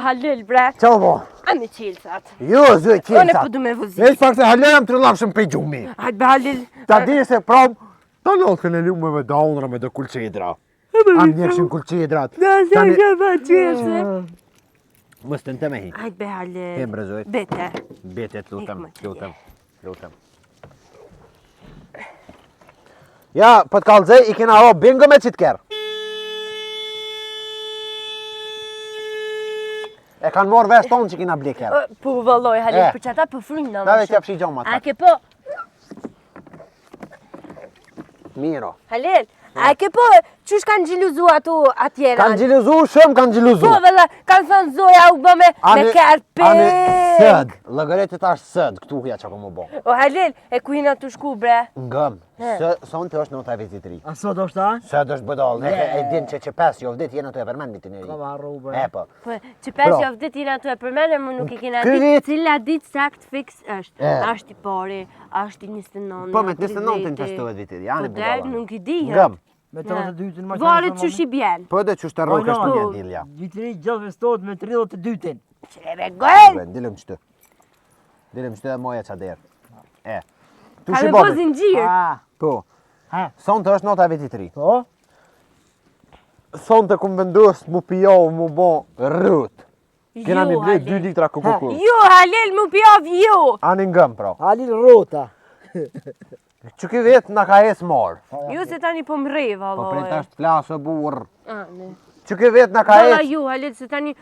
Halil, bre. Qa bo? A me qilësat. Jo, zë qilësat. One po du me vëzit. Veç pak se Halil jam të rëllapshëm pe gjumi. Hajt be Halil. Ta di se prom, ta lotën e lume me daunra me do kulqedra. Am njekëshin kulqedrat. Da, që ba qilëse. Mës të në të me hi. Hajt be Halil. Te mbrëzoj. Bete. Bete të lutem. Ja, për të kalëzej, i kena ro bingo me qitë kerë. E kanë morë vesh tonë që kina bli kerë. Po vëlloj, Halil, për që ata për frynë në Da dhe që apshi gjomë A atë. ke po, Miro. Halil, a ke po, qysh kanë gjiluzu ato atjera? Kanë gjiluzu, shumë kanë gjiluzu. Po, vëlla, kanë thënë zoja u bë me kërë pek. Sëd, lëgëretit ashtë sëd, këtu huja që ako më bo. O, Halil, e ku hina të shku, bre? Ngëm, sonë të është nota vizitri. A sot është ta? Sëd është bëdall, e din që 5 jovdit jena të e përmen mitin e ri. Ka marru, bre. E po. Po, që 5 javdit jena të e përmene, më nuk i kena Ky ditë. vit- Cila ditë sakt fix është? E. Ashtë i pari, ashtë i 29. Po me 29 të shtohet vitit, janë i Po, dek, bëdall. nuk i dihet. Ngëm, Me 32-ën ma Varet që shi bjen. po edhe që shtë rrugë është një dilja. Vitri gjithë vestohet me 32-ën. Qere gojnë! Dilëm qëtë. Dilëm qëtë e moja qader. E. Tu Ka shi me po bobit. zingjirë. Po. Ha? Sonë të është nota vititri. Po? Sonë të kumë vendus mu pijohë mu bo rrët. Kena mi ble 2 Halil. litra kukukull. Jo, Halil, mu pjov jo! Ani ngëm, pra. Halil rota. Që ky vetë nga ka esë marë. Jo se tani po mrej, Po prej valloj. tash të flasë burë. Ah, ne. Që ky vetë nga ka Valla esë. ju, Halil, se tani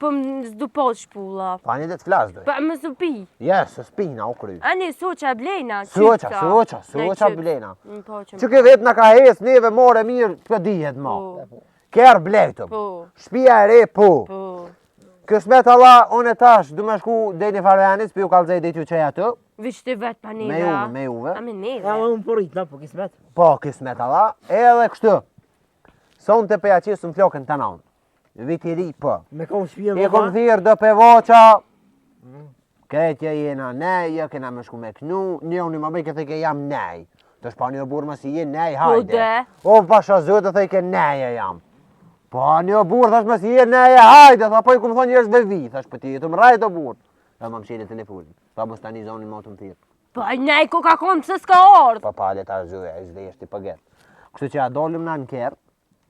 po më zdupos shpulla. Pa një dhe të flasë doj. Pa më zupi. Jes, së spina u kry. Ani, soqa blejna, Soqa blena. Po, që Që ky vetë nga ka esë, neve more mirë, për dihet ma. Po, Kërë blejtëm. po, Shpia e re, po. po. Kësmet Allah, unë e tash, du me shku dhe një farvenis, për ju kalzej dhe t'ju qeja të. Vish të vetë pa neve, Me juve, me juve. A me Ja, neve. unë porrit, na, po kismet. Po, kësmet Allah, edhe kështu. Sonë të peja qisë në flokën të nanë. Viti ri, po. Me kom shpia E kom thirë do pe voqa. Këtja jena neja, kena me shku me knu. Një unë i më bëj këtë ke jam nej. Të shpa një burë më si je nej, hajde. de. O, pasha zëtë të ke neja jam. Po, një burë thash më si je neja, hajde. Tha po i kumë thonë njërës bevi. Thash për ti jetu më rajtë o burë. Dhe më mshire telefonin. Tha më stani zonin më të më thirë. Po, nej, ko ka konë pëse s'ka ardhë. Pa pale ta zëja, e zde eshti pëget. Kështu që a dolim na në kerë.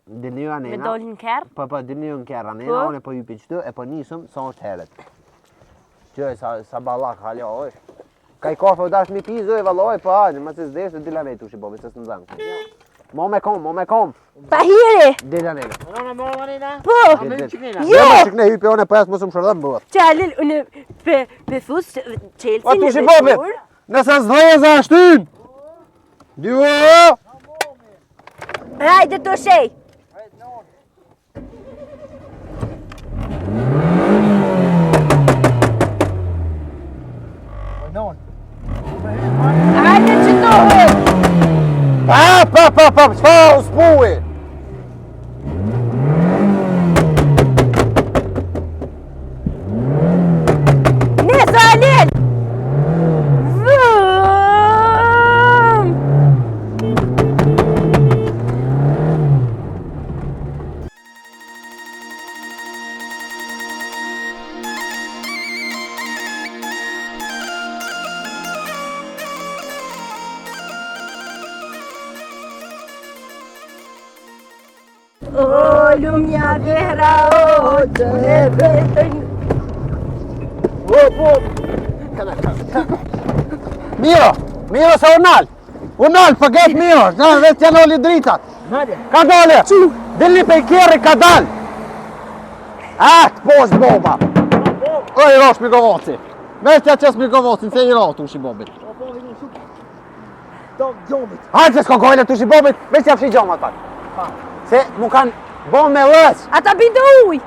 Dilniju Me anena. dolin kërë. Po, dilniju në kerë anena, Po? unë e po jupi qëtu, e po nisëm, sa është heret. Qëj, sa balak halja është. Ka i kafe u dash mi pi, zëj, valoj, po hajnë, ma se zdesh dhe dila nejtë u shibovi, se së në zanë. Mo me kom. Pa hiri. Dila nejtë. Nëna më marina? Po, A me qiknina? Jo! Ma qikne hypi, unë e po jasë mos më shërdëm bërë. që Halil, unë pe fus qelësin O, tu shibobit, nëse zdojë za ashtyn. Dio! Hajde të shej. Non. Hajde që të hëtë. Pa, qfa u s'puj? Nesë, Halil! Vëm! O, lumja vera, o, që e vetën. Miro se unal, përget Miro, në vetë që noli dritat. Nadje. Ka dole? Dilni pe i kjerri ka dal. Atë poshtë boba. O i rosh Migovoci. Vetë që qes Migovocin, se i rosh tu shibobit. Po, vini shumë. Do gjomit. Hajtë që s'ko gojle tu shibobit, vetë që apshi gjomat pak. Se mu kanë bo me lës. Ata bindë uj!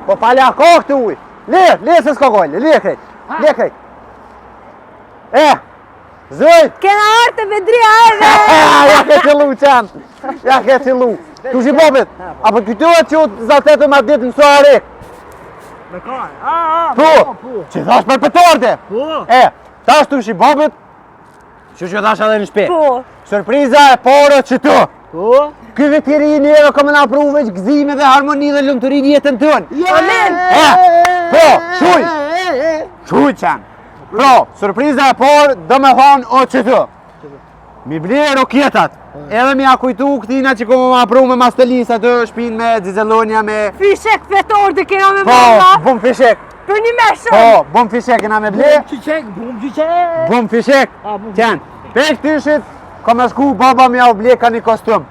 Po pale a kohë të uj. Lirë se s'ko gojle, lirë krejt. Zëj! Kena artë vedria edhe! Ja ke qëllu qanë, ja ke qëllu. Tu shibobit, apo këtyre që zatetë ma ditë në suarik. Me kare. Po, që thash për pëtorde. Po. Tash tu shibobit, që thash edhe në shpe. Po, Surpriza e porë që tu. Po. Ky vetiri njëve këmë na pru veç gëzime dhe harmoni dhe lumëturin jetën tënë. Amen! Po, shuj! Shuj qenë. Pro, surpriza e por, do me thonë o që të. Mi ble rokjetat. Edhe mi a kujtu këtina që komo ma pru me mastelis atë shpin me Zizelonia me... Fishek fetor të kena me Po, mama. bum fishek. Për një meshën. Po, bum fishek kena me ble. Bum qyqek. Bum fishek. Ah, bum Qenë. Pek tishit, ka me shku baba mi a ble ka një kostum.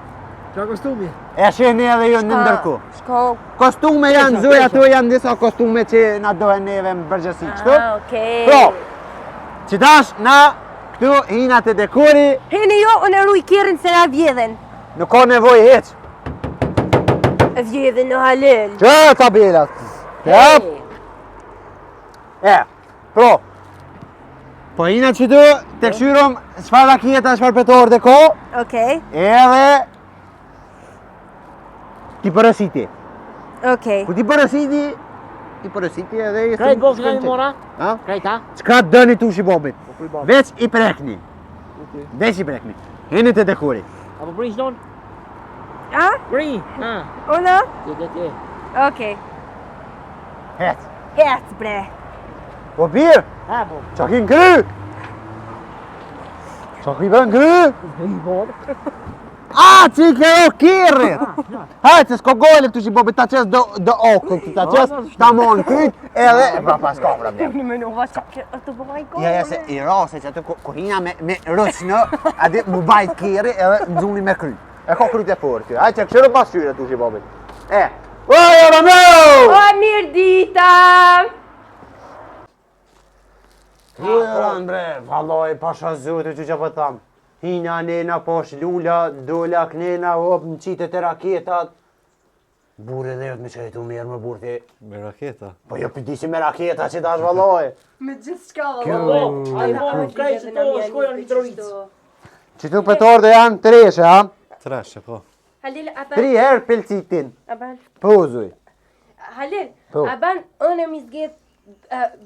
Qa kostumi? E sheni edhe ju në ndërku. Shko. Kostume janë, zuj ato janë disa kostume që na dohen neve më bërgjësi, qëtu? Okej. Pro, që tash na këtu hinat e dekori, Heni jo, unë e ruj kirin se na vjedhen. nuk ka nevoj heq. E vjedhen në halel. Që tabelat? Jep. Pro, po hinat që tu, të këshyrom qëfar rakjeta, qëfar petor dhe ko, Okej. edhe ti përësiti. Okej. Ku ti përësiti edhe i Krejt bokë nga i mora? Ha? Krejt, ha? Qka dëni tu shi bobit? kuj baba? Veç i prekni. Veç i prekni. Heni të dekori. Apo brinj non? A? Brinj! Ha? Ona? Te. Okej. Hec. Hec bre. Po birë, Ha, bo. qa ki në kry? Qa ki bën kry? I bobë. A, që i kero kirrit! Hajtë, s'ko gojle këtu që i bobit ta qes do okë, ta qes ta mon kryt, edhe... E pra pas ka problem. Në menova që të bëmaj kohë. Ja, se i rase që aty ku hina me rësnë, adi mu bajt kirri edhe nëzuni me kryt. E ka kryt e forë kjo. Hajtë, që këshërë pas qyre tu që i bobit. Ojo, Romeo! O, mirë dita! Ujëran bre, valoj, pasha zote që që po thamë. Hina, nena, posh, lula, dola, knena, hop, në qitet e raketat. Burë edhe jëtë me qëjtu mirë më burë ti. Me raketa. Po jo pëdisi me raketa që tash valoj. Me gjithë shka Po, a i bobë krejt që to shkojnë në Mitrovicë. Që tu pëtor dhe janë treshe, ha? Treshe, po. Halil, a Tri ban... herë pelcitin. A ban... Po, zuj. Halil, Po. a ban unë mi zgjedh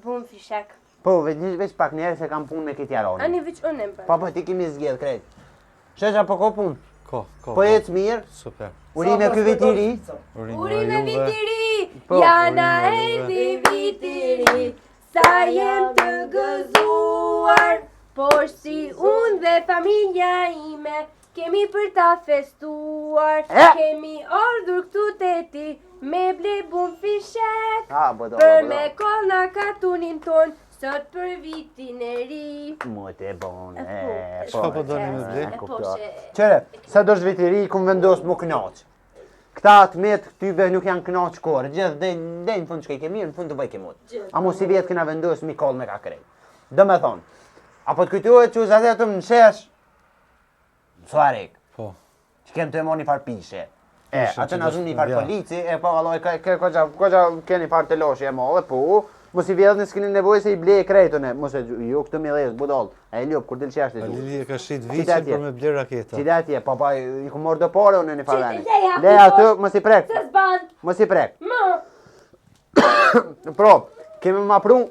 bum fishek. Po, veç pak njerë se kam punë me këtë jaroni. Ani veç unë më Po, ti kimi zgjedh krejt. Shesha po ko punë. Ko. Po ecë mirë. Super. Urinë e ky vitiri. Urinë vitiri, Po. jana erdhi vitiri, sa jem të gëzuar, por si unë dhe familja ime, kemi për ta festuar, kemi ardhur këtu te ti, me ble bum fishek, për me koll na katunin ton, sot për vitin e ri. Mu te bon, Çka po doni me ble? Qere, sa do shvitiri ku më vendos mu knaq. Këta të metë këtyve nuk janë knaq kore, gjithë dhe në fund që ke mirë, në fund të bëj ke mut. A mu si vjetë këna vendos mi koll me ka krejt. Dë me thonë, apo të kujtuhet që zatë të më shesh, Suarek, Po. që kem të e mo një farë pishe. Pishe, Atë që në do zunë një shku farë vjerë. polici, po valoj, koqa ke një farë të loshi e mo, dhe po, mos i vjedhë në s'kini nevoj se i ble e krejtone, mos e ju këtë me dhejës, budol, e ljop, kur dilë qashtë e gjuhë. Lili e ka shit vicin për me ble raketa. Qile atje, pa, i ku morë do pore unë në farë veni. Leja, Leja atë, mos i prek, Se s'ban, mos i prek. më, Pro, kemi ma pru.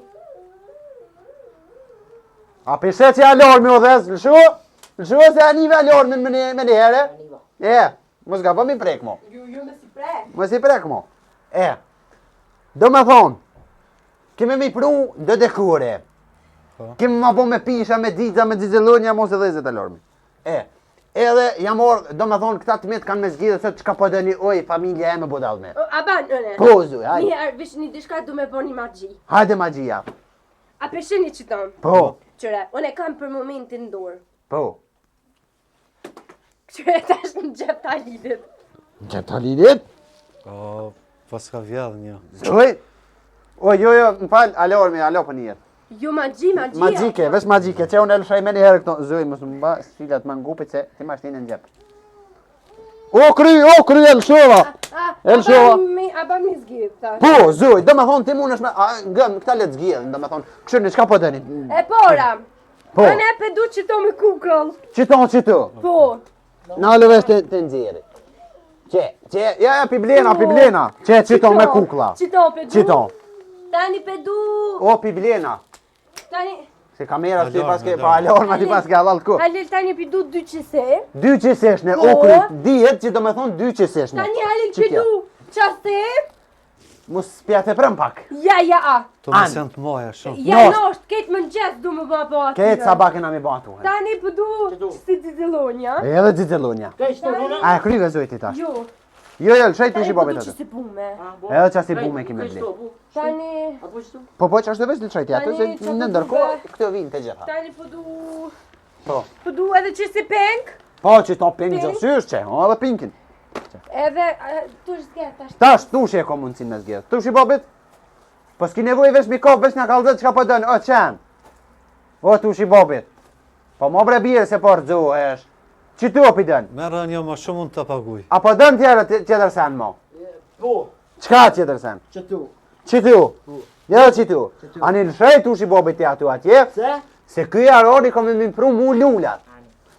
A pishe që alarmi o dhez, lëshu se anive alarmin me një herë. Mos ga po mi prek mo. ju me si prek. Mos i prek mo. Do me thonë, kemi mi pru dë dekore. Po. Kemi ma po me pisha, me dzidza, me dzizelonja, mos e dhezet alarmi. Edhe jam orë, do me thonë, këta të metë kanë me zgjidhe, se që ka po dëni, oj, familja e me bodal me. A ban, unë. Po, zuj, hajde. Një vish një dishka du me bo një magji. Hajde magjia. A pesheni që tonë? Po, Qëre, unë e kam për momentin dorë. po. Qëre, tash në gjep ta lidit. Që të lidit? O, pas ka vjedh një. Zuj. O, jo, më falë, alarmi, alo për njërë. Jo magjia. Magjike, vesh magjike, që unë e lëshaj me një herë këto. Zuj, mos më ba sfilat më ngupit se ti ma shtinë në gjep. O, kry, e lëshova. A ban një zgjith, tash. Po, zuj, do me thonë ti mund është me, gëm, këta letë zgjidhen, do me thonë, këshërë një qka po dëni? E pora. Po, Unë e pedu që to me kukëll. qiton që tu, Po. në alëvesh të nxjeri. Ja, piblena, qiton me kukla. Qito pedu. Qiton. Tani pedu. O, piblena. Tani. Se kamera ti Alarm, paske, alarm. pa alarma ti paske allalt ku. Halil tani pedu 2 qise. 2 qeseshne, o Po. kryt, dihet që do me thonë 2 qeseshne. Tani halil Që kjo? pedu qase. Mos spjate prëm pak. Ja. To mos janë të moja shumë. Ja, nosht, ketë më në gjesë du më ba aty. Ketë sa bakën a mi ba tuhen. Tani pëdu si Zizilonja. Edhe Zizilonja. Kaj që të vona? A e kryve zojti tash. Jo. Jo, lëshaj të shi babet Tani pëdu që atë. si pume. Edhe që si bume kime bli. Tani... Po që është dhe veç lëshaj të atë, se në ndërkohë këto vinë të gjitha. Tani pëdu... Po. Pëdu edhe që si peng. Po që to pink gjësysh që, o edhe pinkin. Edhe... Tu shzget ashtë. Tash, tu shi e ko mundësin me zgjedh. Tu shi babet? Po s'ki nevoj veç mi kof, veç nga kalzet që ka po dënë, o qenë. O tu shi babet. Po mo bre bjerë se po rëzohesh. Që tu o pi dënë? Merë një më shumë unë të paguj. Apo dënë tjere tjetër sen mo? Po, Qka tjetër sen? që tu. Që tu? Jo që tu. Ani lëshej tu shi babet tja tu atje? Se? Se këj aroni kom me mimpru mu lullat.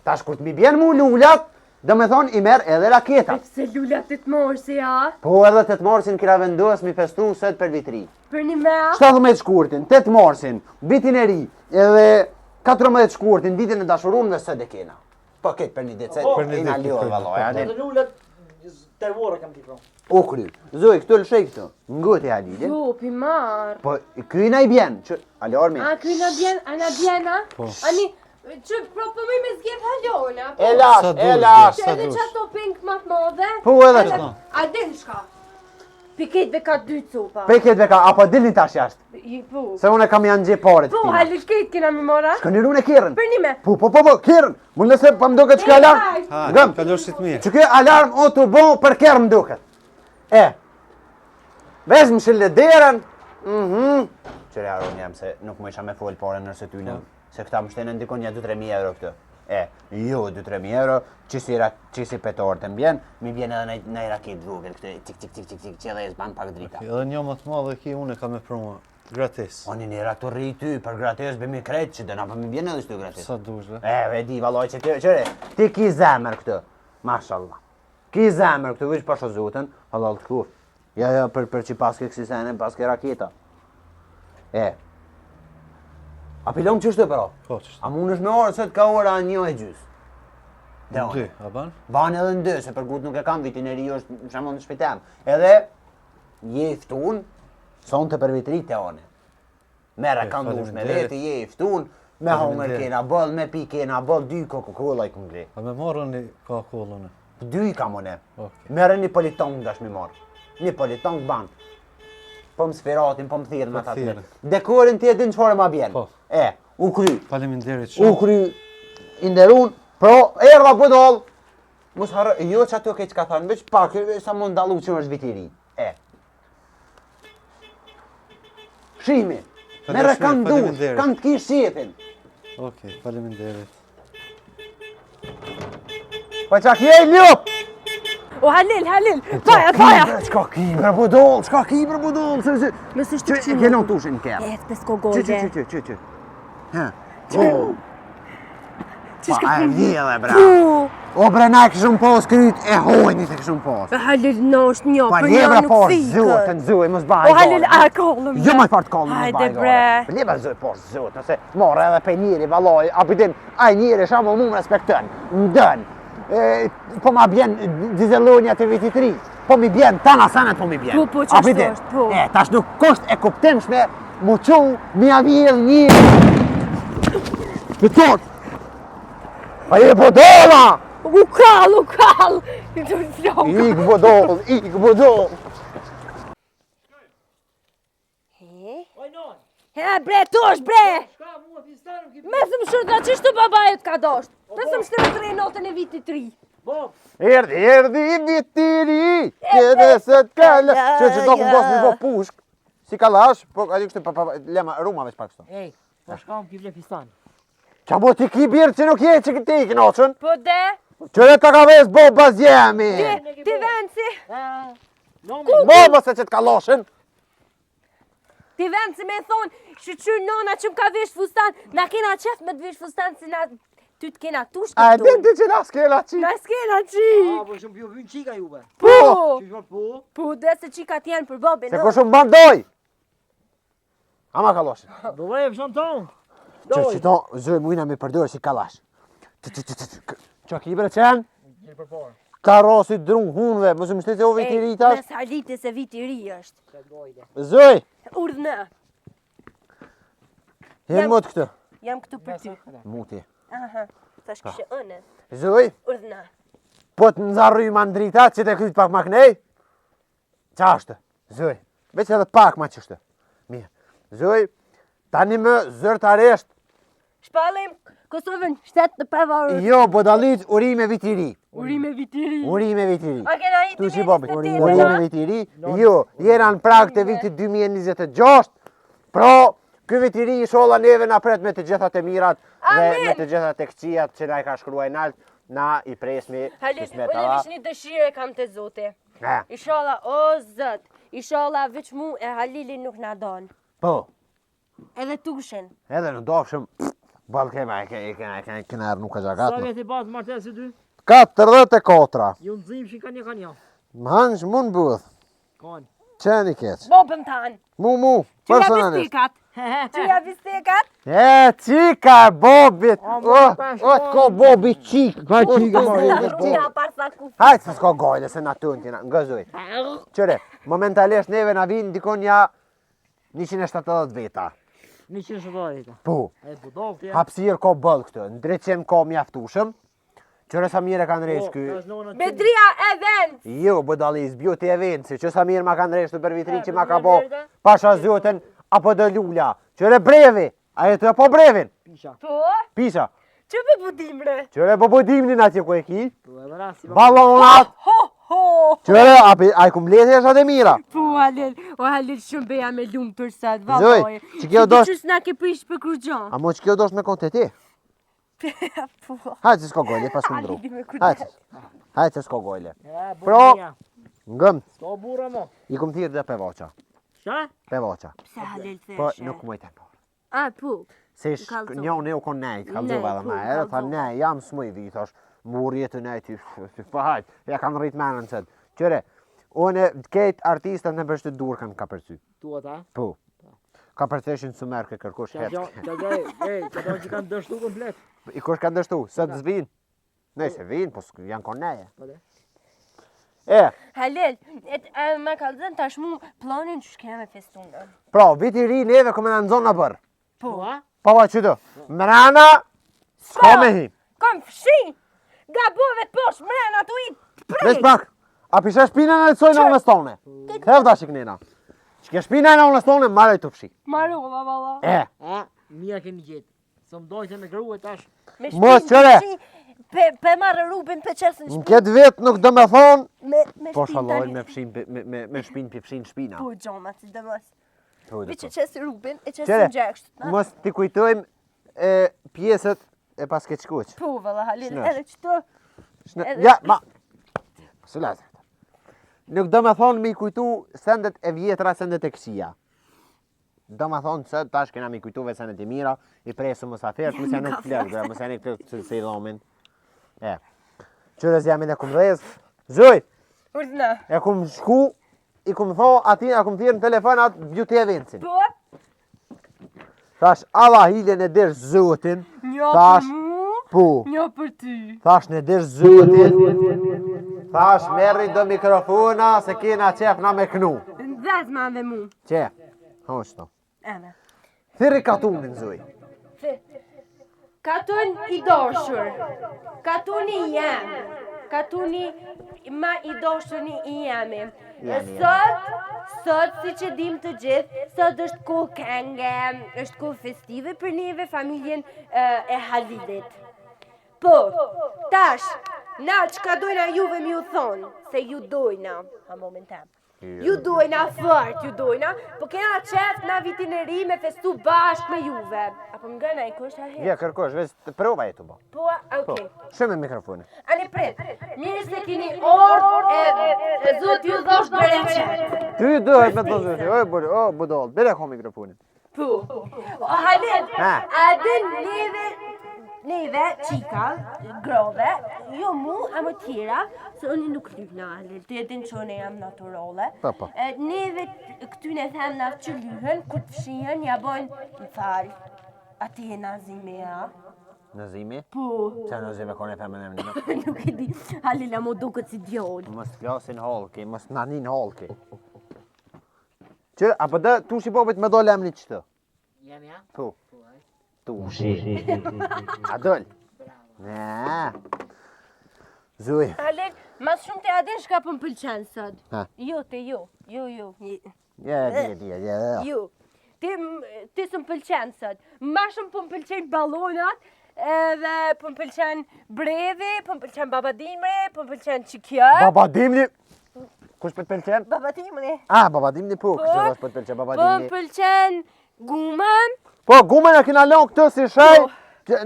Tash kur të mi bjen mu lullat, do me thonë i merë edhe raketat. Se lullat të të morë si ja. Po edhe 8 marsin kira vendos mi festu sët për vitri. Për një mea. 17 shkurtin, 8 marsin, vitin e ri, edhe 14 shkurtin, ditën e dashurum dhe sët e kena. Po ketë për një ditë, se Për një ina ditë, lio për një valloj, Në adin. të lullet, të vorë kam t'i pro. U kry, zoj, këtu lëshej këtu, ngoti Halilin. Jo, pi marë. Po këj na i bjen, që, alarmi. A, këj na bjen, a na bjena? Po. Ani, që propëmoj me zgjet halona. E lash, Sa e dush, lash. Sa Edhe dush. që ato pink ma të modhe. Po edhe që. A din shka? Piketve ka 2 copa. Peketve ka, apo dilni tash jashtë, Po. se une kam janë gje paret Po, tina. halil ketë kena mi mora. Shko një rune kirën. Për një me. Po, kirën, më nëse pa më duket që ka alarm. Ha, Gëm. kaloshit mirë. Që kjo alarm o të bo për kërë më duket. Vesh më shille derën. Qëre aron jam se nuk më isha me folë pare nërse ty në. Se këta më shtenë ndikon një 2-3 euro këtë. Jo 2-3 euro, qisi petorë të mbjen, mi bjen edhe në raket vogël këtë, tik, që edhe e zban pak drita. Edhe një më të madhe ki unë e ka me pruma. Gratis. Oni një ratorri ty për gratis bëmi kretë që dëna, për mi bjen edhe shtu gratis. Sa dush dhe. Vedi, valoj që qëre, ti ki zemër këtë, mashallah. Ki zemër këtë, vëq pasho zotën, halal të kuf. Ja, për që paske kësi sene, paske raketa. A pilon qështë të pra? Po, qështë. A mund është me orë, sot ka ora 1:30. Dhe Në unë. 2, a ban? Banë edhe në 2, se për gut nuk e kam vitin e ri është në shamon në shpitem. Edhe, je i ftun, son të për vitri të one. Mere ka ndush me veti, je i ftun, me honger kena bëll, me pi kena bëll, 2 Coca-Cola i këngri. A me marrë një Coca-Cola në. 2 i kam une. Okej. Mere një politong dash mi marë. Një politong ban. Po më sferatin, po më thirën me ta të thirrën. Dekorin ti e din qëfare ma bjen. Po. U kry. Faleminderit U shumë. kry inderun, pro, erdha budol. Mos harë, jo që ato ke që ka thanë, veç pak, sa mund dalu që është vitiri. Shimi, mere kanë dush, faleminderit. kanë të kish shefin. Okej, faleminderit. Po qa kje ljup? O, halil, paja. Qka ki bre budol, Me së shtë që kelon tushin kërë. E, të pesko gogje. Që. Ha. Pa, e vjele, bra. O, bre, na e këshëm pos kryt, e hojnit e këshëm pos. Halil, në është një, Pa, për një një bre, nuk por, fikët. zotën, zoj, mos baj O, halil, a kollëm. Jo më fort kollëm, mos Hajde, baj bre. Një bre, zoj, por, zot, nëse morë edhe pe njëri, valoj, apidin, aj njëri, shamo mu më respektën, më dën. Po ma bjen dizelonja të vitit ri, po mi bjen, tana sanet po mi bjen. Po, që është, po. Tash nuk kosht e kuptimshme, mu qu, mi avjel njëri. Të tot. Pa je bodola! U kall. Ik bodol. Oj, non, He, bre, tosh, bre. shka mua fistanë ki... Me thëm shërda, qështu babajët ka dosht? Me thëm shërda 3 notën e vitit 3. Bob, Erdi vitiri, kjede se t'kalla. Që do këmë mi bo pushk, si kalash, po adi kështë lema ruma veç pak këto. ej, po shka më ki vle fistanë. Qa bo ti ki birë që nuk je që këti i knoqën? Po de, Qëre të ka vez bo bazjemi. ti venci, Mo se që t'kaloshin. ti venci me thonë, shqyr nona që më ka vesh fustan, na kena qef me të vesh fustan, si na ty t'kena tush A këtu. din ti që na s'kela qi. Na s'kena qi. Po shumë pjo vynë qika juve. Po, Që shmo po, po, dhe se qikat janë për bobin. Se ku shumë bandoj. Ama kaloshin. do vej fshon tonë. Që to zëj mujna me përdojrë si kalash. Qa ki bre qenë? Një për parë. Ka rosi drung hunve, mos më shtete o viti ri tash. Mes Halitit se viti ri është. Zoj, Urdhna. hen mot këtë. Jam këtu për ty. Muti. Aha. Tash kishë ënë. Zoj, Urdhna. po të nëzarry ma ndrita që të kryt pak ma kënej? Qa është? Zoj, veç edhe pak ma qështë. Mirë. Zoj, tani më zërtaresht. Shpallim Kosovën shtetë të pavarur. Jo, bodalit urime viti ri. Urime viti ri. Urime viti ri. A kena i Tu të si bobi, vitit urime viti ri. Jo, jena në prag të vitit 2026. Pro, ky viti ri sholla neve na pret me të gjithat e mirat dhe Amen. me të gjithat e këqijat që na i ka shkruaj nalt, na i presmi Halit, kismet unë Allah. vish një dëshire kam të Zoti. Ha, Inshallah, o Zot, inshallah veç mu e Halili nuk na don. po, Edhe tushin. edhe në dofshëm, balkema e kënar nuk ka Sa gjagat. vjetë i bazë martesi ty? 44. Ju nëzim që ka një. Më hansh mun bëth, Kanë. qeni keq. Bobëm tanë. Mu, Qyja personalisht. bistekat. Qyja bistekat. Qika bobit, ma, pa o ko bobi qik. Ka qika, ma, Qyja parsa ku. Hajtë se s'ka gojle, se na tunë tina, nga zuj. Qëre, momentalisht neve na vinë ndikon ja 170 veta. 170. Po, E budov të hapsir ko bëllë këtë, në dreqim ko mjaftushëm. Qëre sa mire kanë rejsh ky. Bedria event. Jo, bëdalis, beauty event, që sa mirë ma kanë rejsh të për vitri që ma ka bo pasha zotën, apo dë lula. Qëre brevi, a e të po brevin, Pisha. Po? pisha. Që për budim re? Qëre po budimnin atje ku e ki, Po edhe rasti. balonat. Ho, ho. Qëre, a i kum leti është atë mira. Po, Halil, o Halil shumë beja me lumë tërsat, Zoj, valoj. që kjo dosh- Që s'na ke prish për kërgjon. A mo që kjo dosh me konte ti? Po. Hajtë që s'ko gojle, pas këndru. Halili me kërgjon. Hajtë, hajtë që s'ko gojle. E, Pro- burra. Ngëm, Sto burra mo. i kum thirë dhe pevoqa. Qa? Pevoqa. Pse Halil theshe? Po, nuk mujtë e po. A, po. Se Kallzo. një unë e u kon nejtë, kalzova Nej, dhe po, me, edhe tha kallzo. ne, jam s'muj vit, është mur jetë nejtë, po hajtë, ja kanë rritë menën qëtë. Qëre, unë ketë artistët në bështë dur kanë ka përcy. Tu ata? Po, ka përceshin së merë ke kërkush Qa hetë. që kanë dështu komplet. I kush kanë dështu, së të zvinë. Nëse vinë, po janë kon neje. Po dhe. E, Halil, me kalzën tash mu planin që shkeme festunë. pra, viti i ri neve këmë në nëzonë në bërë. Po. Pa qëtë, mrena, s'ka me hi. Kom fshi, gabove të posh mrena tu i Veç pak, a pishe shpina në lësojnë në unë stone. Hevda shiknina. Që ke shpina në unë stone, marrë të pshi. Marova, valla. E, A, mija kemi gjetë. Së më dojtë me grue tash. Me Mos, shpinë, qëre. me shi, pe marrë rubin, pe qesën në shpinë. këtë vetë nuk do me thonë, Me po shpinë shaloj tani. me pshin, me shpin për pshin shpina. Po, gjoma, si dhe mos. Po, Vi që qesë rubin, e qesë Qëre, në gjeksht. mos t'i kujtojmë pjesët e pas ke qkuq. Po, valla, Halil, Shnesh. edhe qëto. Ja, ma, së lasë. Nuk do me thonë me i kujtu sendet e vjetra, sendet e kësia. Do me thonë se tash kena me i kujtuve sendet e mira, i presë mësafirët, mësja nuk flerë, mësja nuk flerë se i dhomin. E, qërës jam e në kumë dhezë, zoj, Urdhna. e kumë shku, i kumë tho, ati, e kumë thirë në telefonat, beauty eventsin. Po, Thash, Allah hile në dirë zotin, një Tash. për mu, po, një për ty. thash në dirë zotin, thash merri do mikrofona, se kena qef na me knu. Ndhez ma dhe mu. Qe, hoshto. Eme. Thiri katunin, zoj. Katun i doshur, katuni jam, katuni ma i doshur i jemi. Sot, si që dim të gjithë, sot është ko kenge, është ko festive për neve familjen e Halilit. Po, tash, na qka dojna juve mi u thonë, se ju dojna, a momentem. Ju dojna fort, ju dojna, po kena qef na vitin e ri me festu bashk me juve. Apo më gëna i kush a he? Ja, kërkosh, veç të prova e të bo. Po, okej. Shumë mikrofonin. Ani prit, mirë se keni orë e zot ju dhosh për e qetë. Ty duhet me të zoti, o, budol, bere ko mikrofonin. Po, o Halil, Ha. a din neve, qika, grove, jo mu, a më tjera, se unë nuk lyhna Halil, të jedin që unë jam naturale. Po. Neve këtyne themna që lyhen, kur të fshihen, ja bojnë, më falë, ati e nazimea. Nëzimi? Po. Qa nëzime kone femën e më Nuk e di. Halila mu duket si djallë. Mos flasin halki, mos nanin halki. Që, apo dhe tushi bobit me dole emni qëtë? Jam ja? Po. Tushi. A dole? Ne. Zuj. Halil, mas shumë të adin shka për më pëlqenë sot. Ha. Jo, te jo. Jo. Jo. Ti së më pëlqenë sot. Ma shumë për më pëlqenë balonat, edhe për më pëlqenë brevi, për më pëlqenë babadimri, për më pëlqenë qikja. Babadimni. Kush për të pëlqen? Babadimri. Ah, babadimni po. Kush është për të pëlqen Për më babadimni? pëlqenë gumën. Po, gumën e kina lënë këtë si shaj.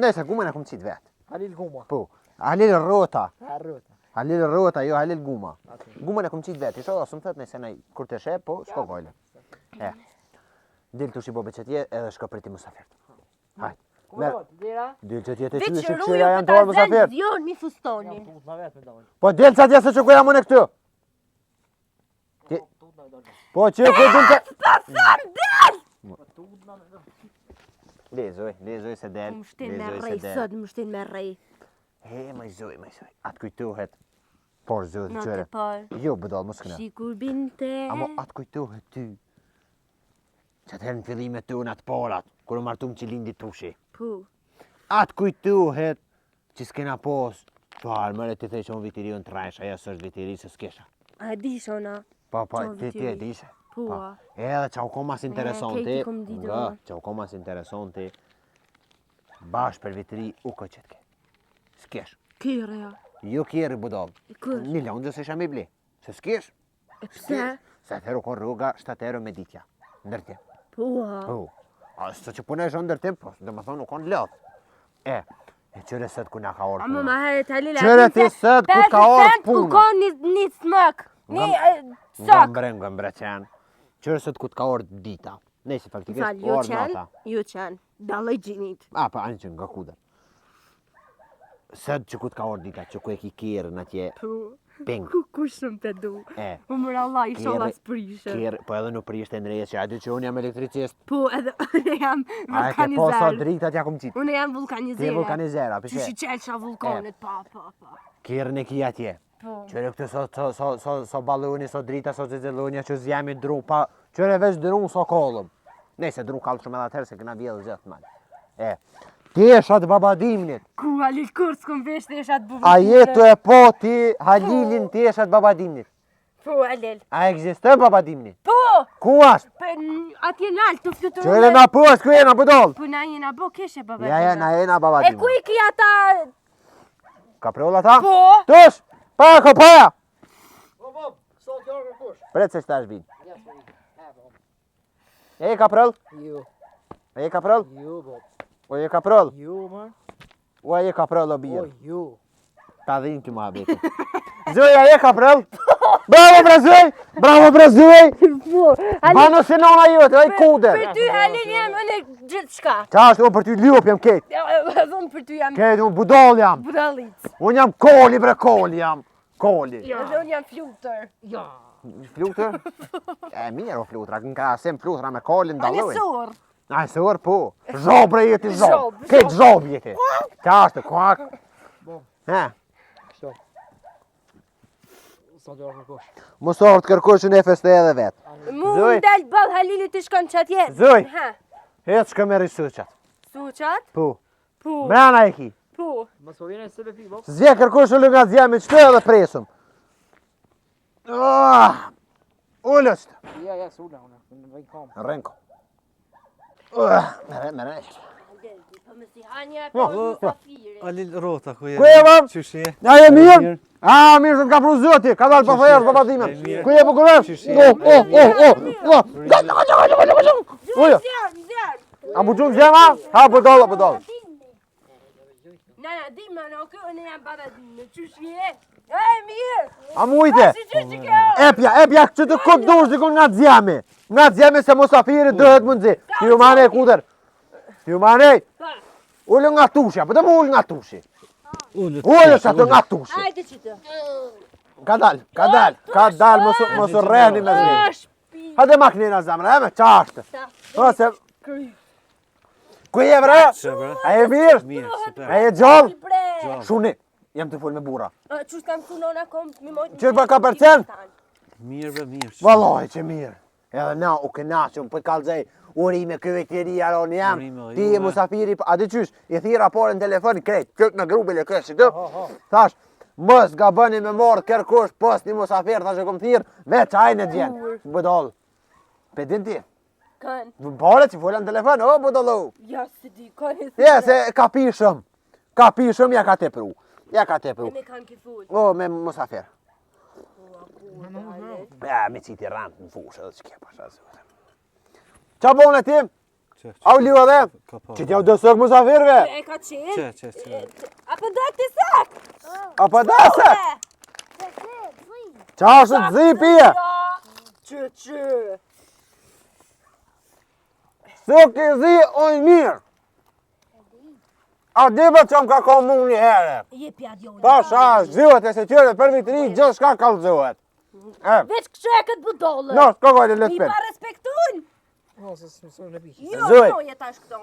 Nëse, gumën e kom qitë vetë. Halil Guma. Po. Halil rrota. Harrota. Halil rrota, jo Halil guma. Gumën e kom qitë vetë. Isho, asë më thët nëse nej kur të shep, po, shko gojle. Dil të shibobe që tje edhe shko për ti musafirët. Hajt. Dil që tje të qyë që këshyra janë të orë musafirët. Jo, një fustonin. Po del që atje se që ku jam unë këtu. Po që ku dil që... Lezoj se del. Më shtin me rej, sot më shtin me rej. He, më zoj. Atë kujtohet. Por zoj të qëre. Jo, bëdall, mos këna. Shikur binte. Amo atë kujtohet ty. Që atëherë në fillimet të unë atë parat, kërë martum që lindi tushi. Po. Atë kujtohet që s'kena pos. Farë, mërë ti thej që unë vitiri unë trajsh, aja së është vitiri se s'kesha. A di shona? Po, ti e dishe. Po. Edhe që u ko mas interesanti, kejti kom di do. që u ko mas interesanti, bashkë për vitiri u ko qëtë ke. S'kesh. Kire ja. Jo kjeri budal. Kër? Një lanë se isha me bli. Se s'kesh. E pse? Se atëherë u kon rruga 7 euro me ditja. Ndërtim. Po. Po. A së që punë e shë ndërtim, po, dhe më thonë u kon lëth. E qëre sët ku nga ka orë Amo puna. ma herët Halila. Qëre ti sët ku ka orë ku puna. ka një smëk. Një sak. Gëmbre qenë. Qëre sët ku t'ka orë dita. Ne si faktikisht Fal, jo orë nata. qenë. Dalë gjinit. A, pa, anë që nga kuda. Sët që ku t'ka orë dita, që ku e ki kjerë në tje Po. ping. Ku shumë të du. E, Më mërë Allah i shola s'prishë. kjerë, po edhe në prishtë e nërejës që a dy që unë jam elektricist. Po, edhe unë jam A e ke po sa vulkanizer. dritat ja kom qitë. Unë jam Ti e vulkanizera. vulkanizera, Që pishe. shi qelqa vulkanit, pa. Kjerën e ki atje. Po. Qëre këtë so baloni, so drita, so zezellonja që zjemi dru, pa qëre veç dru so kolëm. Nese dru kalë shumë edhe atëherë se këna vjedhë zëtë malë. Ti eshat babadimnit. Ku Halil kur s'kom vesh të eshat buvë. A jetu e po ti Halilin ti eshat babadimnit. Po Halil. A egzistën babadimnit? Po! Ku ashtë? Atje nalë të fluturën. Qëre na po është ku jena bëdollë? Po na jena bo keshe babadimit. Ja, na jena E ku babadimit. i ki ata? Kapriolla ta? Po! Tush! Paja ko paja! Bob, sot jo kërkush. Pret se shtash bin. E kaprioll? Jo, E kaprioll? Bob. O e kaprioll? Jo, man. O e kaprioll o bjerë. Jo. Ta dhim kjo ma beti. Zëja e kaprioll? Bravo bre Zëj! Bravo bre Zëj! Po! Bano se nona jote, oj kuder! Për ty Halil jam unë gjithë shka. Qa është unë për ty ljop jam ketë. Unë për ty jam Ketë unë budol jam. budalic. Unë jam koli bre koli jam. Koli. Edhe unë jam flutër. Flutër? E mirë o flutra, në krasim flutra me kolin dalojnë. Anesor. A e sër po, zhobre jeti zhob, Zhob, ketë zhob jeti. Qa është, kuak? He, Kështu. Sot jo kërkush. mësor të kërkush në feste edhe vetë. Mu Zoj. më dalë balë Halilit të shkon që atje. Zoj. Ha. Hetë shka me risuqat. Suqat? Po, Po. mrena e ki. Po. Mos po vjen se befi, Bob. Zje kërkush u nga zja me qëtë edhe presum. Ullëst. Ja, s'ula unë. Në vej kam. Renko. Mere. Po më si hanja Po, po musafiri. Halil rrota ku je? Ku je, mam? Qyshi? Ja e mirë? A, mirë se t'ka pru zoti, ka dalë për fajerë, babadimin. Ku je për kërëm? Ujo. A bu gjumë zema? Ha, bëdollë. Nana, di më në okë, unë jam babadinë, qysh je? E, mirë! A mujte. Si qysh që kjo? Epja, që të këtë dush dikon nga t'zjemi. Nga t'zjemi se musafiri dëhet mundzi. Ti ju mane, kuder. Ti ju mane. Pa, Ullë nga tushi, apo të më ullë nga tushi. Ullët. Ullë që të nga tushi. hajde që të. Ka dal, mos u rrehni me zmi. Shpi. Hajde maknina zamra, e me qashtë. Ta, O, se... kry. Ku je bre? Që bre? A je mirë? Mirë, A super. je gjallë? Gjallë. Shuni, jam të full me bura. Që s'kam su nona kom mi mojtë... Që pa ka përcen? Mirë bre, mirë. Vallaj që mirë. Edhe na u kënaqëm, po kallzej urime këvetëria ron jam. Urime, Ti je juve. musafiri, a di qysh? I thira porën në telefon krejt, këtë në grupin e kësh, të. Thash, mos gabëni me morë kërkush post një musafir, thash e kom thirr, veç ajnë e gjen. Budol. Pe din ti? Kan, Bore që fola në telefon, o budollu. ja si di, kan e Ja se ka pishëm. Ka pishëm ja ka tepru. Ja ka tepru. me kan ki full. O me musafir. Dale. Ja, me citi rand në fushë edhe ç'ke pasha zotë. Qa bone ti? Që, Au liu edhe? ka pa. Që t'jau dësok musafirve? E ka qenë? Që. Apo do të sak? Apo dase? Qa është të zi pije? Që. Suk i zi oj mirë. A diba që më ka komu një herë? Je pjadjone. Pasha, zhuhet e se qyre për vitri, gjithë shka kalzohet. Veç kështë e këtë budollë. No, s'ka gojtë Mi lëspin. pa respektun. O, se s'më në bishë. Jo, Zoj. no, jetash këto.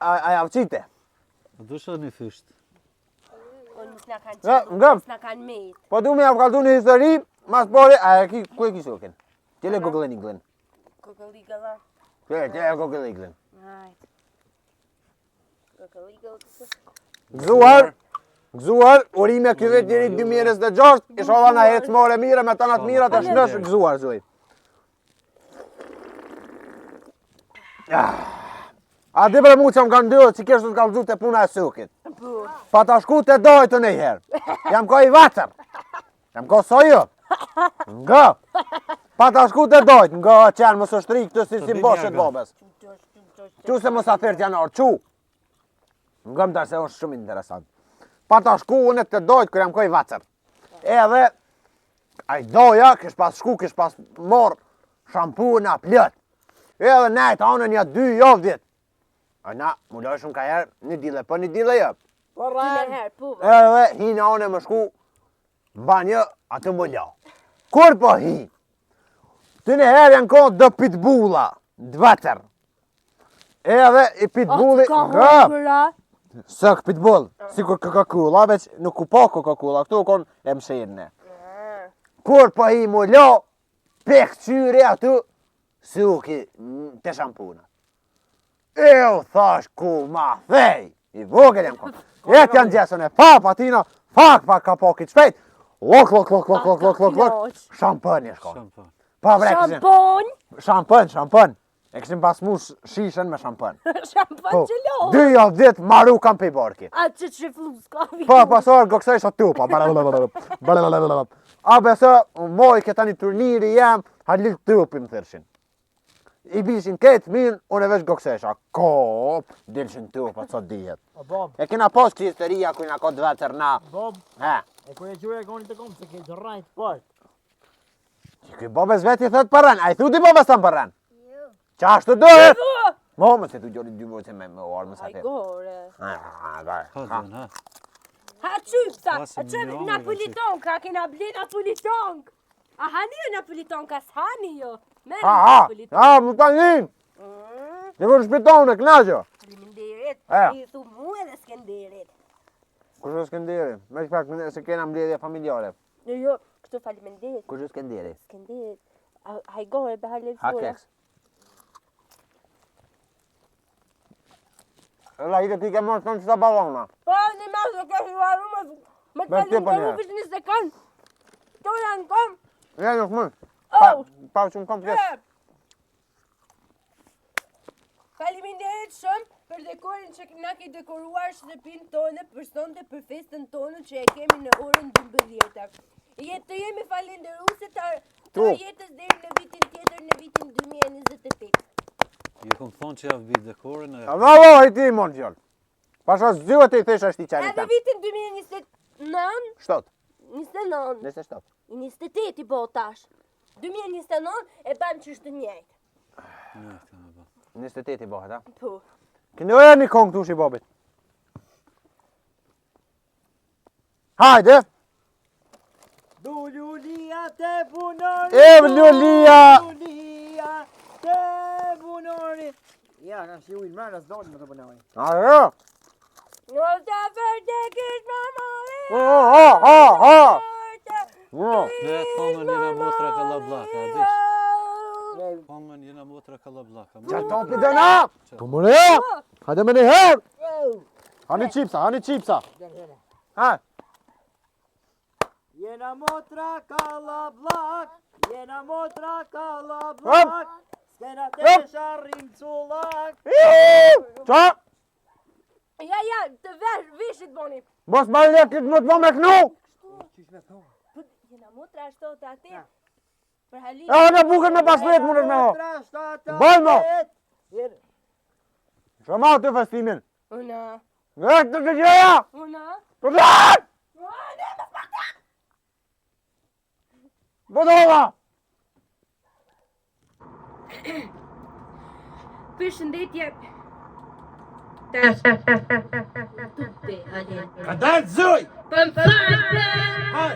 A ja qite? A du shë një fysht? O nës na kanë Ja, qenë, ngëm. nës na kanë mejt. Po du me avkaltu një histori, mas pori, a e ki, ku e ki shokin? Qele Google England. Kokëlligëlla. Qele Google England. Ajt. Kokëlligëlla. Gëzuar, urime ky vetë njëri 2026, inshallah na hecë more mire me tanat mira të shnesh gëzuar, zoj. A di bre mu që më kanë ndyrë që kështë të kalëzu të puna e sukit. Pa ta shku të dojtë në herë. Jam ko i vatër. Jam ko sojo. Nga. Pa ta shku të dojtë, nga qenë më së shtri këtë si mboshet bobes. Qu se më safir të janë orë, qu. Nga më se është shumë interesant. Pa ta shku unë të dojtë kër jam ko i vatër. Edhe, a i doja, kish pas shku, kish pas morë shampuna plët. Edhe nejtë anën ja 2 javë ditë. A na, mu lojshëm ka herë një dile, po një dile jë. Dile herë, puve. Edhe hinë anë më shku, banjë atë më lau. Kur po hi? Të një herë janë konë dë pitbulla, dëvatër. Edhe i pitbulli, sëk pitbull, si kur Coca-Cola, veç nuk ku po Coca-Cola, këtu konë e mshirëne. Kur po hi më lau, pek qyri aty, suki të shampuna. Eu thash ku ma thej, i vogël jam konë. Jetë janë gjesën e pa patina, fak ka pokit shpejt. Lok, shampën e shko. Shampon. Pa bre, këshim, Shampon. shampën. E këshim pas mush shishen me shampën. Shampon që lo. 2 javë ditë maru kam pe i barki. A që flus ka vi. Pa pasor goksej sot tupa. A beso, moj këta një turniri jam, halit tupi më thirshin. I bishin ketë minë, unë e veç goksesha. Kop, dilshin tupa, sot dihet. O, Bob, E kena pas që historia ku na ka dëvetër na. Bob, He. e ku e gjurë e goni të komë, se ke të rajtë part. Që këj bobes veti thët përren, a i thuti bobes të më përren? Qa ashtu dohet? Mo, më se tu gjori 2 vojtë me orë më sa Aj të. gore. Ha dën, ha. Ha qypsa, Pasi a që milion, napolitonka, kena ble napolitonk. A hani jo napolitonka, s'hani jo. Merë Ha, napolitonka. më të njën. Në kërë shpitonë e knaqo. Faleminderit, E. i thu mu edhe Skenderit. Kush është Skenderi? Me që pak se kena mbledhje familjare. Jo, këtu faleminderit, Kush është Skenderi? Skenderit. Aj gore, be halë Ha keks. La ide ti ke mërë të në qëta balona. Po, në masë ke hivaru me Bërë ti kalun për të njerë. rufit një sekund. To janë kom. Ja, nuk më. Oh. Pa që më kom keks. Faleminderit shumë për dekorin që na ke dekoruar shtëpinë tonë për sonte për festën tonë që e kemi në orën 12. Të jemi falenderuese të jetës deri në vitin tjetër, në vitin 2028. Ju kom thonë që javë vitë dekorin e... A ma i ti mon fjallë. Pasha zhjua të i thesha shti qari Edhe tam. vitin 2029, Shtot. 29, 27. 28 i bo tash. 2029 e bëm që është njëjtë. Një, të në ba. 28 i bëhet, ha? Po. Kënë e një kongë tush i bobit. Hajde! Du Ljulia te punori. E Ljulia! Ljulia te punori. Ja, kanë shi ujnë mërë, s'dojnë më të bënoj. Ajo! Në të vërtekis mamali. Ne kongen jena motra kalablaka, adish. Kongen jena motra kalablaka. Qa topi dhe na! Po mëre! Hajde me një herë! Hani qipsa! Ha! Jena motra kalablak, skena të sharim cullak. Qa? Ja, të vishit boni. Mos ma lekit më të më me knu! Jena motra shtot ati. Për halin. E në bukën me pasmet mundet me ho! Bëj mo! Shoma të festimin! Una. Vek të të gjeja! Una. Të dhejt! Bëdova! Përshëndetje. Tupe, halin. Ka dalë zëj! Haj!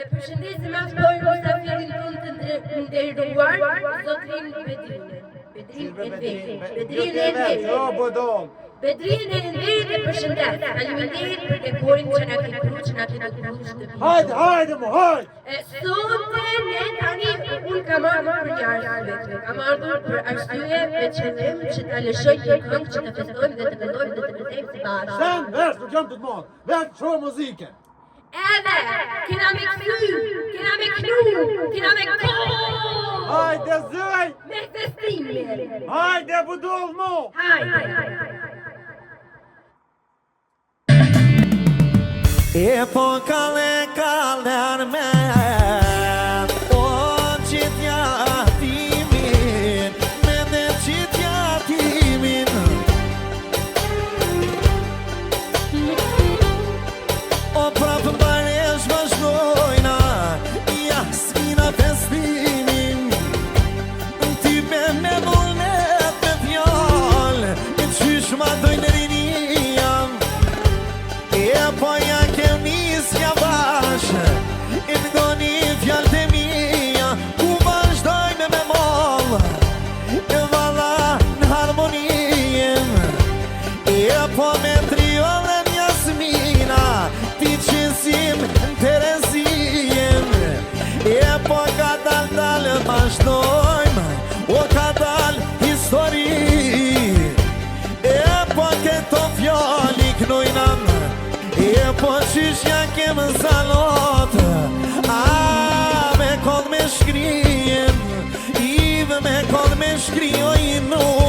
Përshëndesim as pojë mustafirin tonë të nderuar, zotrin Bedrin Enveri. Jo, bodol! Bedrin Enveri përshëndet. Faleminderit për dekorin që na ke dhënë, që na ke dhënë shtëpi. Hajde mo, hajde! Sot ne tani unë kam ardhur për një arsye. Kam ardhur për arsye me qëllim që ta lëshoj një këngë që të festojmë dhe të këndojmë dhe të këndojmë së bashku. Sen, vesh, nuk jam të të modë. Vesh, shoh muzike. Edhe, kena me knu, kena me këto. Hajde zëj! Me festimin. Hajde budol mo! Hajde. E po kaller me o qitja timin, me dhe qitja timin. O prapë baresh vazhdojna, jasmina festimin. Ti me vullnet me fjall, e qysh ma dojnë rinia. E po ja ke nisja bash, e më doni fjallë të mija, ku vazhdojnë me moll, e valla në harmonien. E po me triollën jasmina, ti qësim në Terezien. E po ka dalë vazhdojmë, o ka dalë histori. E po këto fjalli knojnam, e po qysh ja kemë salot, a me kod me shkrijem, ive me kod me shkrijojnum.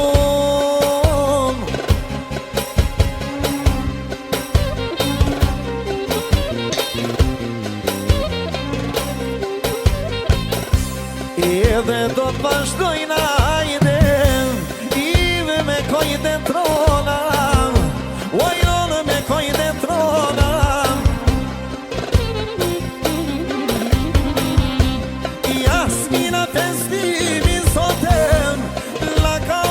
Edhe do të vazhdojna ajde, ive me kojde trona, ojronë me kojde trona. Jasmina festimin sotem, la ka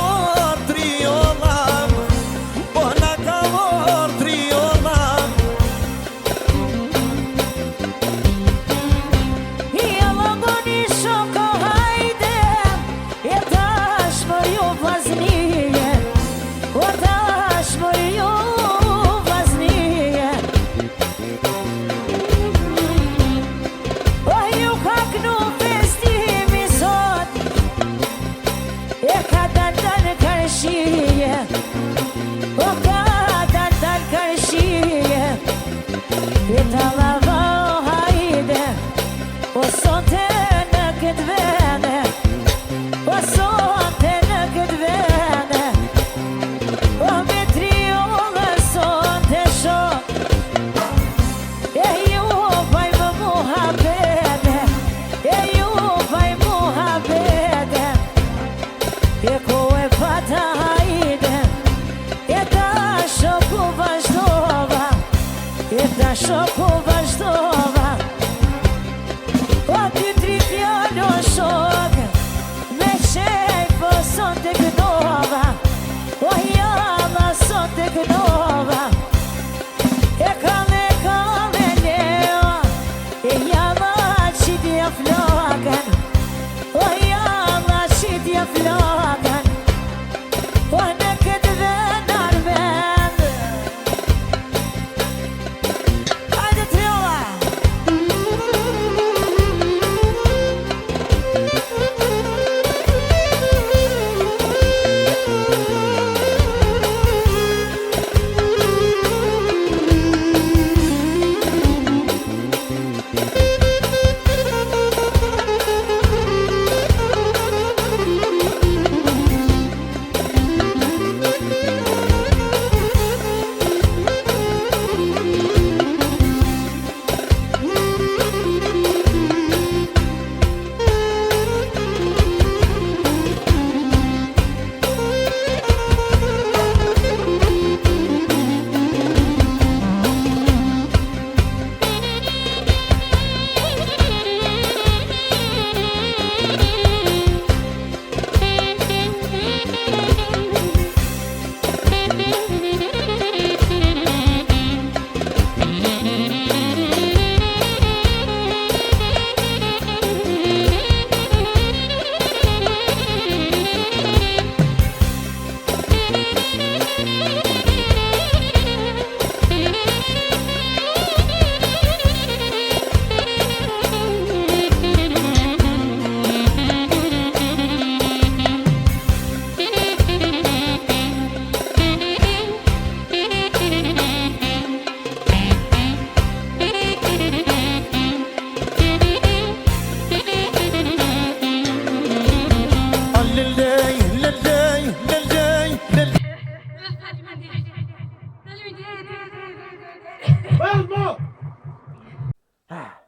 Belmo!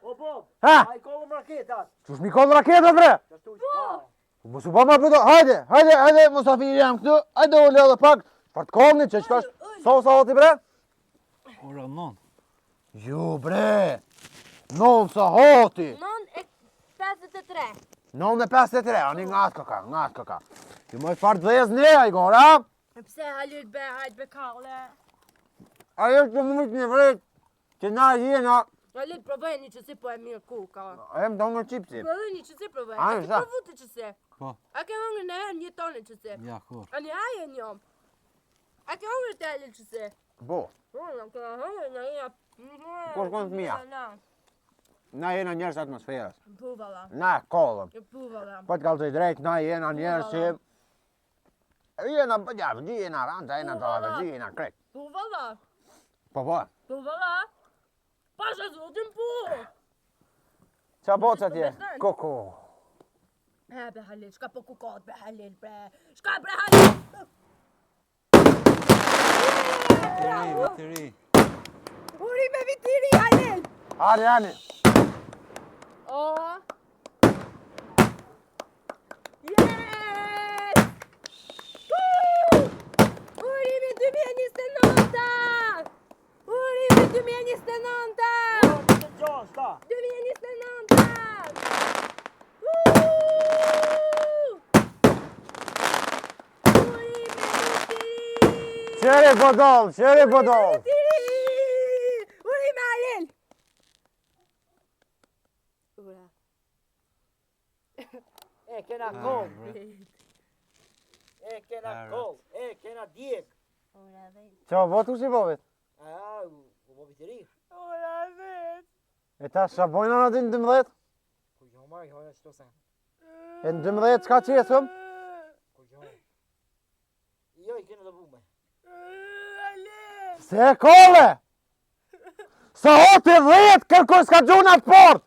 O Bob, Ha? ai kollëm raketat. Qush mi kollë raketat bre? Ashtu që Mos u ba ma pëto, hajde, Musafiri jam këtu, hajde u lë edhe pak, për të komni që qëka është, sa hoti bre? Ora 9. Ju bre, 9 sa hoti, 9:53. 9:53, ani nga atë këka. Ju mos farë të dhezë ne, a i gora? Pse Halil be, hajt be kalle. Ajo që më një vret, që na jena, Halil provojni që si po e mirë kuka. e më të hongër qipsi. Provojni që si provojni. Ai, A ke sa? provu të që si? Po, A ke hongër në herë një tonë që si? ja kur. A një aje njom. A ke hongër të Halil që si? Po, Unë ke hongër në një... Kur shkon fëmija? na jena njerës atmosferës. Po valla. Na kollëm. Po valla. Po të kalëtoj drejt, na jena njerës që... Jena bëgjavë, jena ranta, jena të jena krejt. Po valla. Po. Po valla. Pasha zotin po. Qa boca tje? Koko. He be Halil, shka po kukot be Halil bre. Shka bre Halil. Vitëri. Uri me vitiri Halil. Ani. O. Yes! Uri me 2029! Uri me 2029! të gjashta. 2029! Uri me vitiri! Qere bodol. Uri me Halil! Ura. E kena koll. E kena koll. E kena djek. Ura vet. Qa botu si bovit? U bo vitëri. Ura vet. E ta shabojnë në din 12? Ku jo marrë, jo e shto sen. E në 12 s'ka qesëm? Ku jo. Jo i kena lëvume. Halil! Se e kole! Sa hoti 10 kërkur s'ka gjuna të port!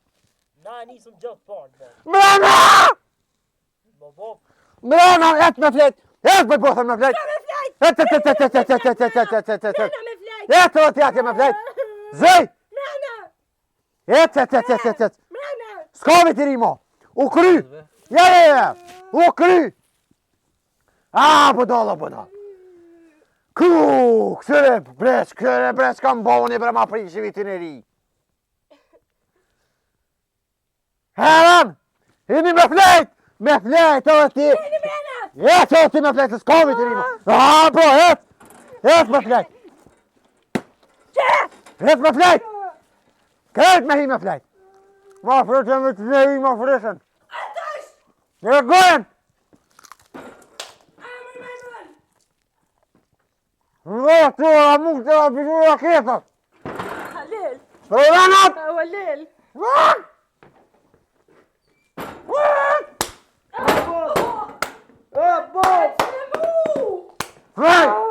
Na e nisëm gjatë partë, bo. Mrena! Bo. Mrena, et me flet! Et me bothën me flet! Et. Mrena me flajt! Et o t'jatje me flet! Zëj! Mrena! Et. Mrena! S'ka vitiri mo! U kry! Ja! U kry! Budala. Këre breç kam boni bre ma prishi vitin e ri. Herën! Hini me flejt! Me flejt o ti! Hini Mrena! Et o ti me flejt, s'ka vitiri mo! Bro, et! Et me flejt! Et me flejt! Kërët me hi me flejt! Ma frëshën me të ne hi ma frëshën! Atash! Në gojen! Amër me mën! Në të amuk të abidu raketat! Halil! Rëvenat! Halil! Bo! Frej!